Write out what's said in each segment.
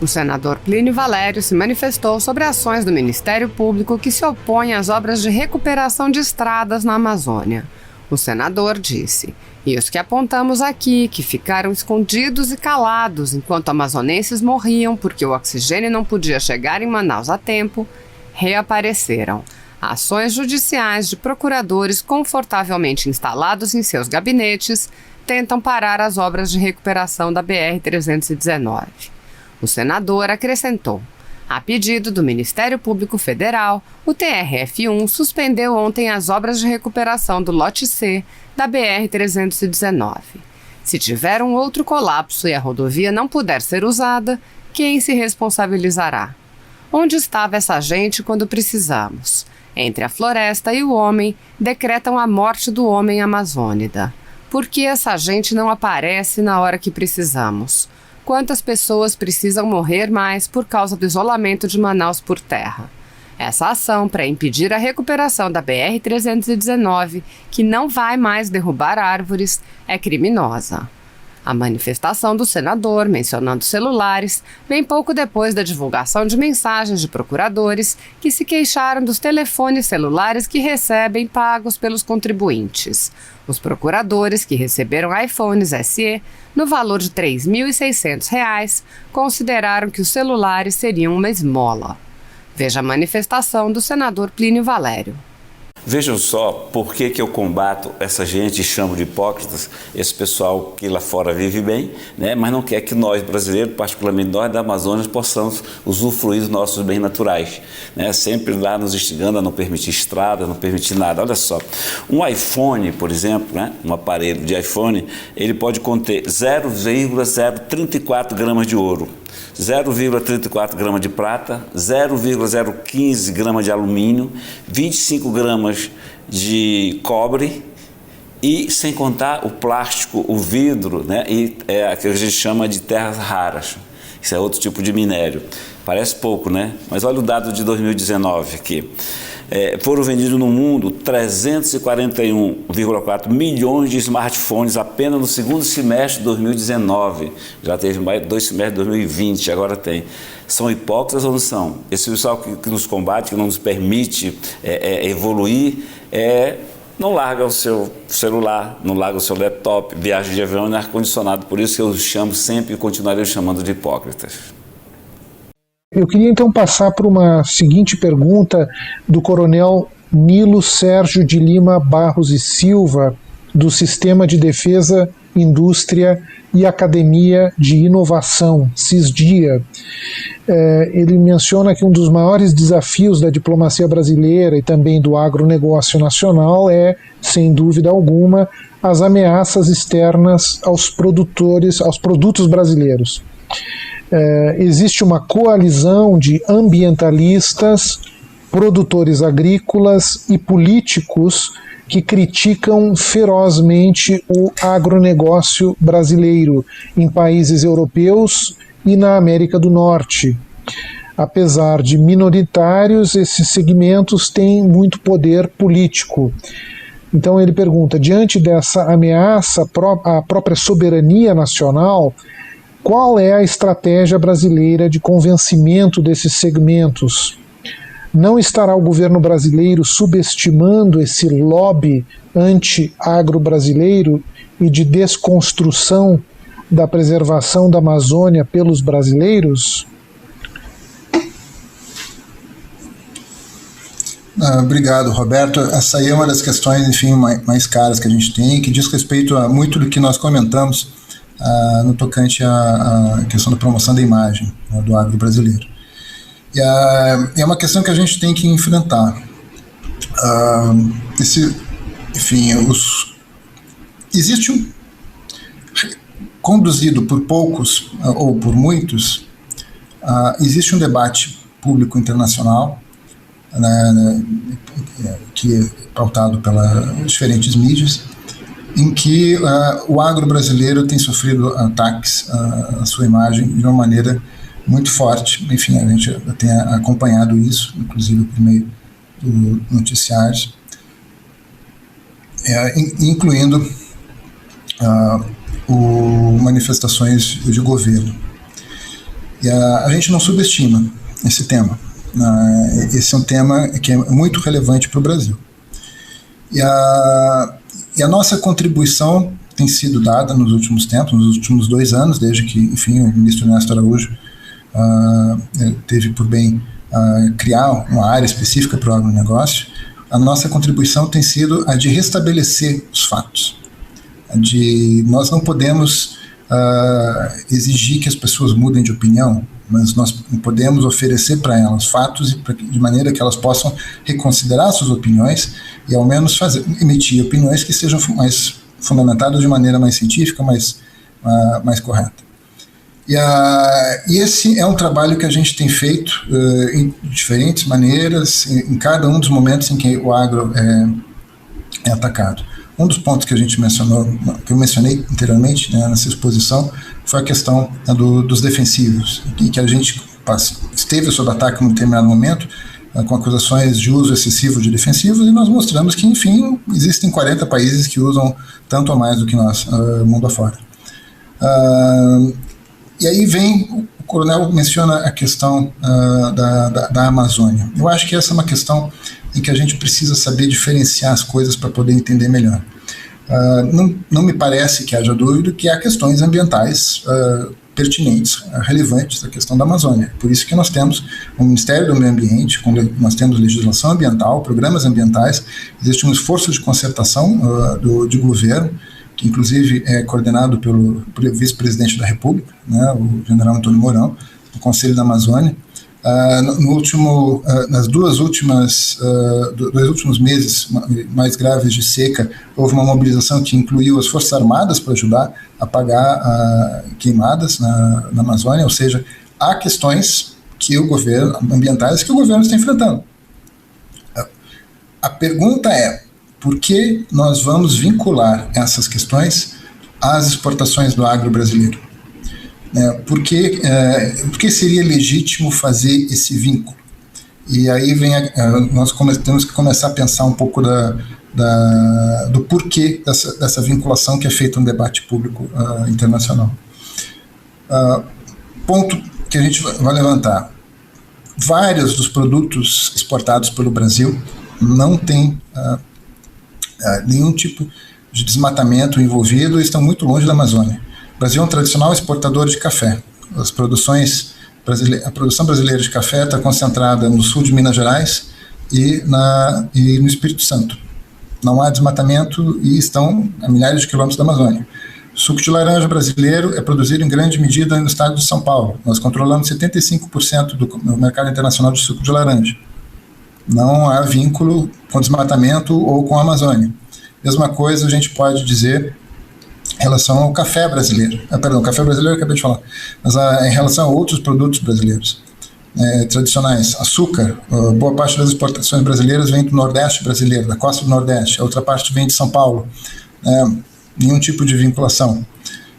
O senador Plínio Valério se manifestou sobre ações do Ministério Público que se opõem às obras de recuperação de estradas na Amazônia. O senador disse: "E os que apontamos aqui, que ficaram escondidos e calados enquanto amazonenses morriam porque o oxigênio não podia chegar em Manaus a tempo, reapareceram. Ações judiciais de procuradores confortavelmente instalados em seus gabinetes tentam parar as obras de recuperação da BR-319. O senador acrescentou: "A pedido do Ministério Público Federal, o TRF1 suspendeu ontem as obras de recuperação do lote C da BR-319. Se tiver um outro colapso e a rodovia não puder ser usada, quem se responsabilizará? Onde estava essa gente quando precisamos? Entre a floresta e o homem, decretam a morte do homem amazônida. Por que essa gente não aparece na hora que precisamos? Quantas pessoas precisam morrer mais por causa do isolamento de Manaus por terra? Essa ação para impedir a recuperação da BR-319, que não vai mais derrubar árvores, é criminosa." A manifestação do senador, mencionando celulares, vem pouco depois da divulgação de mensagens de procuradores que se queixaram dos telefones celulares que recebem pagos pelos contribuintes. Os procuradores, que receberam iPhones SE no valor de R$ 3.600, consideraram que os celulares seriam uma esmola. Veja a manifestação do senador Plínio Valério. Vejam só por que eu combato essa gente e chamo de hipócritas, esse pessoal que lá fora vive bem, né, mas não quer que nós, brasileiros, particularmente nós da Amazônia, possamos usufruir dos nossos bens naturais, né, sempre lá nos instigando a não permitir estrada, não permitir nada. Olha só, um iPhone, por exemplo, né, um aparelho de iPhone, ele pode conter 0,034 gramas de ouro, 0,34 gramas de prata, 0,015 gramas de alumínio, 25 gramas de cobre e sem contar o plástico, o vidro, né, e que a gente chama de terras raras. Isso é outro tipo de minério. Parece pouco, né? Mas olha o dado de 2019 aqui. Foram vendidos no mundo 341,4 milhões de smartphones apenas no segundo semestre de 2019. Já teve mais 2 semestres de 2020, agora tem. São hipócritas ou não são? Esse pessoal que nos combate, que não nos permite evoluir, não larga o seu celular, não larga o seu laptop, viaja de avião e ar-condicionado. Por isso que eu chamo sempre e continuarei chamando de hipócritas. Eu queria então passar para uma seguinte pergunta do coronel Nilo Sérgio de Lima Barros e Silva, do Sistema de Defesa, Indústria e Academia de Inovação, CISDIA. Ele menciona que um dos maiores desafios da diplomacia brasileira e também do agronegócio nacional é, sem dúvida alguma, as ameaças externas aos produtos brasileiros. Existe uma coalizão de ambientalistas, produtores agrícolas e políticos que criticam ferozmente o agronegócio brasileiro em países europeus e na América do Norte. Apesar de minoritários, esses segmentos têm muito poder político. Então ele pergunta, diante dessa ameaça à própria soberania nacional, qual é a estratégia brasileira de convencimento desses segmentos? Não estará o governo brasileiro subestimando esse lobby anti-agro brasileiro e de desconstrução da preservação da Amazônia pelos brasileiros? Obrigado, Roberto. Essa aí é uma das questões, enfim, mais caras que a gente tem, que diz respeito a muito do que nós comentamos no tocante à questão da promoção da imagem, né, do agro brasileiro. E é uma questão que a gente tem que enfrentar. Existe conduzido por poucos ou por muitos, existe um debate público internacional, né, que é pautado pelas diferentes mídias, em que o agro brasileiro tem sofrido ataques à sua imagem de uma maneira muito forte. Enfim, a gente tem acompanhado isso, inclusive por meio do noticiários, incluindo manifestações de governo. E a gente não subestima esse tema. Esse é um tema que é muito relevante para o Brasil. E a nossa contribuição tem sido dada nos últimos tempos, nos últimos 2 anos, desde que, enfim, o ministro Ernesto Araújo teve por bem criar uma área específica para o agronegócio. A nossa contribuição tem sido a de restabelecer os fatos. Nós não podemos exigir que as pessoas mudem de opinião, mas nós podemos oferecer para elas fatos de maneira que elas possam reconsiderar suas opiniões e ao menos emitir opiniões que sejam mais fundamentadas de maneira mais científica, mais correta. E esse é um trabalho que a gente tem feito em diferentes maneiras, em cada um dos momentos em que o agro é atacado. Um dos pontos que a gente mencionou, que eu mencionei anteriormente, né, nessa exposição, foi a questão dos defensivos, em que a gente esteve sob ataque em um determinado momento, com acusações de uso excessivo de defensivos, e nós mostramos que, enfim, existem 40 países que usam tanto ou mais do que nós, mundo afora. E aí o coronel menciona a questão da Amazônia. Eu acho que essa é uma questão em que a gente precisa saber diferenciar as coisas para poder entender melhor. Não me parece que haja dúvida que há questões ambientais pertinentes, relevantes da questão da Amazônia. Por isso que nós temos o Ministério do Meio Ambiente, nós temos legislação ambiental, programas ambientais, existe um esforço de concertação de governo, que inclusive é coordenado pelo vice-presidente da República, né, o general Antônio Mourão, do Conselho da Amazônia. Nas dois últimos meses mais graves de seca, houve uma mobilização que incluiu as Forças Armadas para ajudar a apagar queimadas na Amazônia, ou seja, há questões ambientais que o governo está enfrentando. A pergunta é, por que nós vamos vincular essas questões às exportações do agro brasileiro? Por que seria legítimo fazer esse vínculo? E aí nós temos que começar a pensar um pouco do porquê dessa vinculação que é feita no debate público internacional. Ponto que a gente vai levantar. Vários dos produtos exportados pelo Brasil não têm nenhum tipo de desmatamento envolvido e estão muito longe da Amazônia. O Brasil é um tradicional exportador de café. A produção brasileira de café está concentrada no sul de Minas Gerais e no Espírito Santo. Não há desmatamento e estão a milhares de quilômetros da Amazônia. O suco de laranja brasileiro é produzido em grande medida no estado de São Paulo. Nós controlamos 75% do mercado internacional de suco de laranja. Não há vínculo com desmatamento ou com a Amazônia. Mesma coisa a gente pode dizer em relação ao café brasileiro. O café brasileiro eu acabei de falar. Mas em relação a outros produtos brasileiros tradicionais, açúcar, boa parte das exportações brasileiras vem do Nordeste brasileiro, da costa do Nordeste, a outra parte vem de São Paulo. Nenhum tipo de vinculação.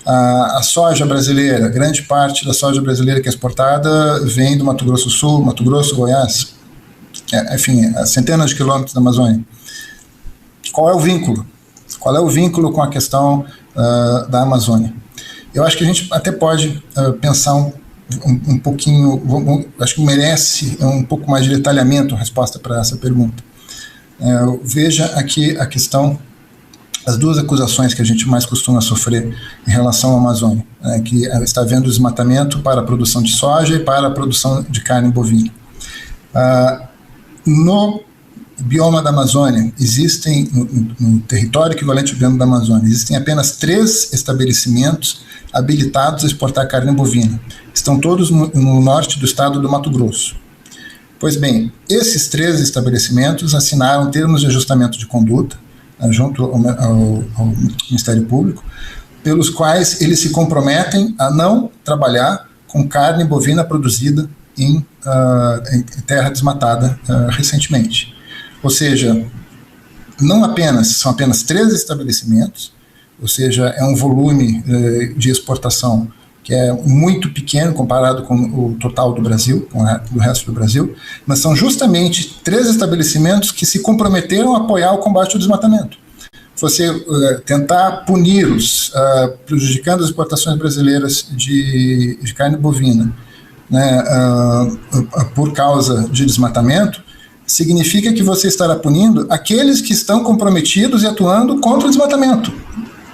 A soja brasileira, grande parte da soja brasileira que é exportada vem do Mato Grosso do Sul, Mato Grosso, Goiás, enfim, a centenas de quilômetros da Amazônia. Qual é o vínculo? Qual é o vínculo com a questão da Amazônia? Eu acho que a gente até pode pensar um pouquinho, acho que merece um pouco mais de detalhamento a resposta para essa pergunta. Veja aqui a questão, as duas acusações que a gente mais costuma sofrer em relação à Amazônia, que está havendo desmatamento para a produção de soja e para a produção de carne bovina. No bioma da Amazônia, existem, no território equivalente ao bioma da Amazônia, existem apenas 3 estabelecimentos habilitados a exportar carne bovina. Estão todos no norte do estado do Mato Grosso. Pois bem, esses 3 estabelecimentos assinaram termos de ajustamento de conduta junto ao Ministério Público, pelos quais eles se comprometem a não trabalhar com carne bovina produzida em terra desmatada recentemente. Ou seja, são apenas 3 estabelecimentos, ou seja, é um volume de exportação que é muito pequeno comparado com o total do Brasil, com o resto do Brasil, mas são justamente 3 estabelecimentos que se comprometeram a apoiar o combate ao desmatamento. Você tentar puni-los, prejudicando as exportações brasileiras de carne bovina, né, por causa de desmatamento, significa que você estará punindo aqueles que estão comprometidos e atuando contra o desmatamento.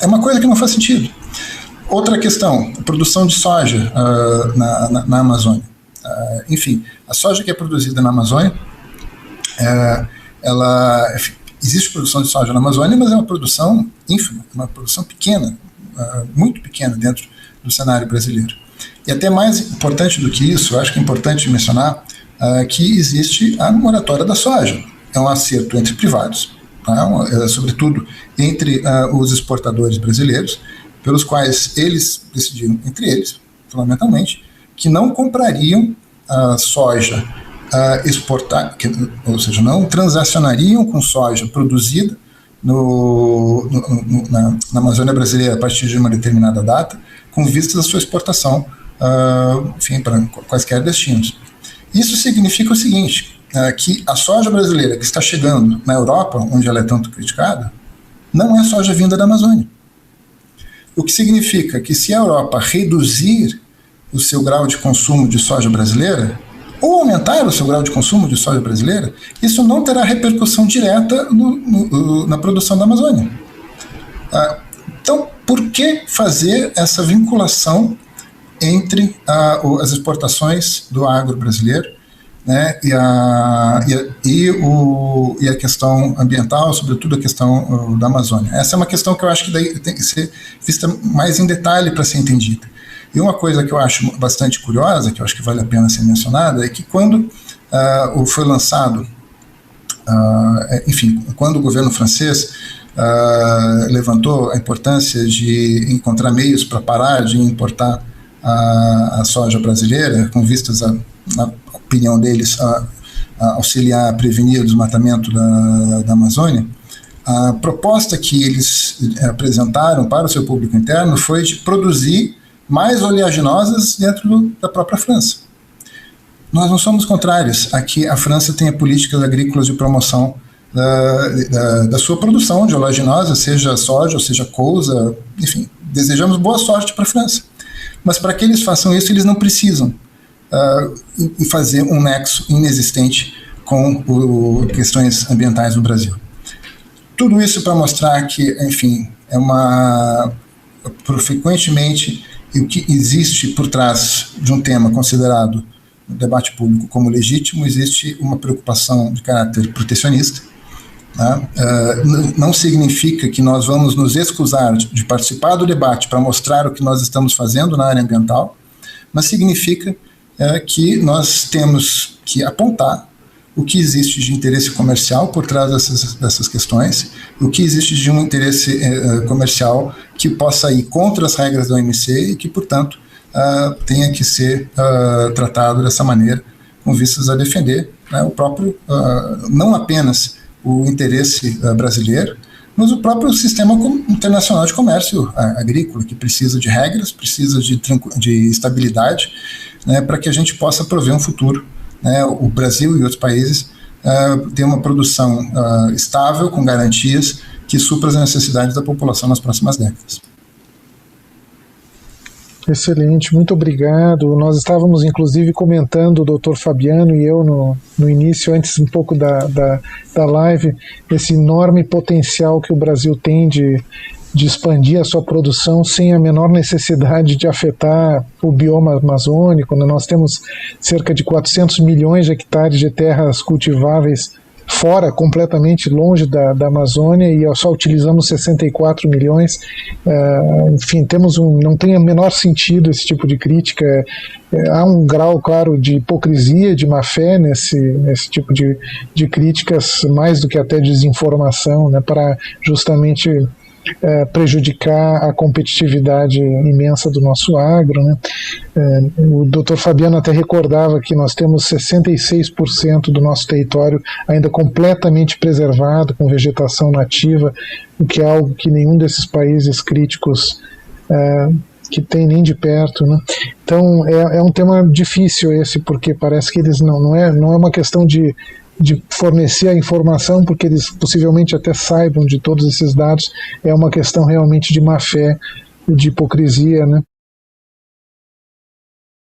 É uma coisa que não faz sentido. Outra questão, a produção de soja na Amazônia. Enfim, a soja que é produzida na Amazônia, existe produção de soja na Amazônia, mas é uma produção ínfima, uma produção pequena, muito pequena dentro do cenário brasileiro. E até mais importante do que isso, eu acho que é importante mencionar que existe a moratória da soja. É um acerto entre privados, sobretudo entre os exportadores brasileiros, pelos quais eles decidiram, entre eles, fundamentalmente, que não comprariam soja ou seja, não transacionariam com soja produzida na Amazônia brasileira a partir de uma determinada data, com vistas à sua exportação, enfim, para quaisquer destinos. Isso significa o seguinte, que a soja brasileira que está chegando na Europa, onde ela é tanto criticada, não é soja vinda da Amazônia. O que significa que se a Europa reduzir o seu grau de consumo de soja brasileira, ou aumentar o seu grau de consumo de soja brasileira, isso não terá repercussão direta na produção da Amazônia. Então, por que fazer essa vinculação entre as exportações do agro brasileiro, né, e a questão ambiental, sobretudo a questão da Amazônia? Essa é uma questão que eu acho que daí tem que ser vista mais em detalhe para ser entendida. E uma coisa que eu acho bastante curiosa, que eu acho que vale a pena ser mencionada, é que quando foi lançado, enfim, quando o governo francês levantou a importância de encontrar meios para parar de importar a soja brasileira, com vistas, na opinião deles, a auxiliar a prevenir o desmatamento da Amazônia, a proposta que eles apresentaram para o seu público interno foi de produzir mais oleaginosas dentro da própria França. Nós não somos contrários a que a França tenha políticas agrícolas de promoção da sua produção de oleaginosa, seja soja ou seja couve, enfim, desejamos boa sorte para a França. Mas para que eles façam isso, eles não precisam fazer um nexo inexistente com questões ambientais no Brasil. Tudo isso para mostrar que, enfim, frequentemente, o que existe por trás de um tema considerado no debate público como legítimo, existe uma preocupação de caráter protecionista. Não significa que nós vamos nos excusar de participar do debate para mostrar o que nós estamos fazendo na área ambiental, mas significa que nós temos que apontar o que existe de interesse comercial por trás dessas questões, o que existe de um interesse comercial que possa ir contra as regras da OMC e que, portanto, tenha que ser tratado dessa maneira, com vistas a defender o próprio, não apenas o interesse brasileiro, mas o próprio sistema internacional de comércio agrícola, que precisa de regras, precisa de estabilidade, né, para que a gente possa prover um futuro. O Brasil e outros países têm uma produção estável, com garantias, que supra as necessidades da população nas próximas décadas. Excelente, muito obrigado. Nós estávamos inclusive comentando, o doutor Fabiano e eu no início, antes um pouco da live, esse enorme potencial que o Brasil tem de expandir a sua produção sem a menor necessidade de afetar o bioma amazônico. Nós temos cerca de 400 milhões de hectares de terras cultiváveis fora, completamente longe da Amazônia, e só utilizamos 64 milhões. Enfim, não tem o menor sentido esse tipo de crítica. Há um grau, claro, de hipocrisia, de má-fé nesse tipo de críticas, mais do que até desinformação, né, para justamente prejudicar a competitividade imensa do nosso agro, né? O Dr. Fabiano até recordava que nós temos 66% do nosso território ainda completamente preservado, com vegetação nativa, o que é algo que nenhum desses países críticos que tem nem de perto, né? Então é um tema difícil esse, porque parece que eles não é uma questão de fornecer a informação, porque eles possivelmente até saibam de todos esses dados, é uma questão realmente de má-fé, de hipocrisia, né?